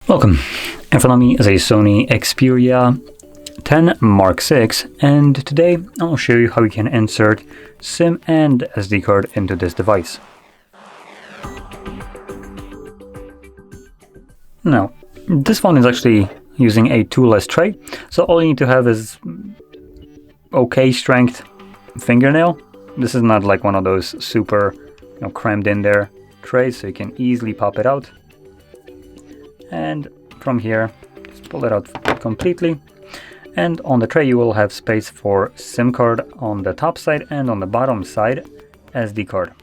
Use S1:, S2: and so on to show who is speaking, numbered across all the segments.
S1: Welcome. In front of me is a Sony Xperia 10 Mark VI, and today I'll show you how you can insert SIM and SD card into this device. Now, this phone is actually using a toolless tray, so all you need to have is okay strength fingernail. This is not like one of those super crammed in there trays, so you can easily pop it out. And from here, just pull it out completely. And on the tray you will have space for SIM card on the top side, and on the bottom side, SD card.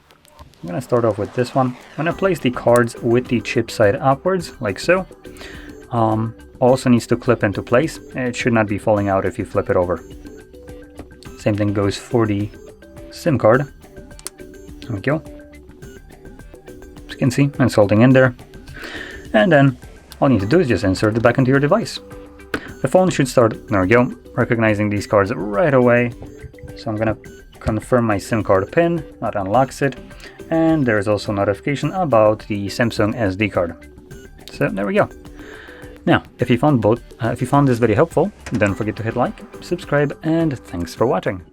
S1: I'm going to start off with this one. I'm going to place the cards with the chip side upwards, like so. Also needs to clip into place. It should not be falling out if you flip it over. Same thing goes for the SIM card. There we go. As you can see, it's holding in there. And then all you need to do is just insert it back into your device. The phone should start, there we go, recognizing these cards right away. So I'm gonna confirm my SIM card pin, that unlocks it. And there's also notification about the Samsung SD card. So there we go. Now, if you found this video helpful, don't forget to hit like, subscribe, and thanks for watching.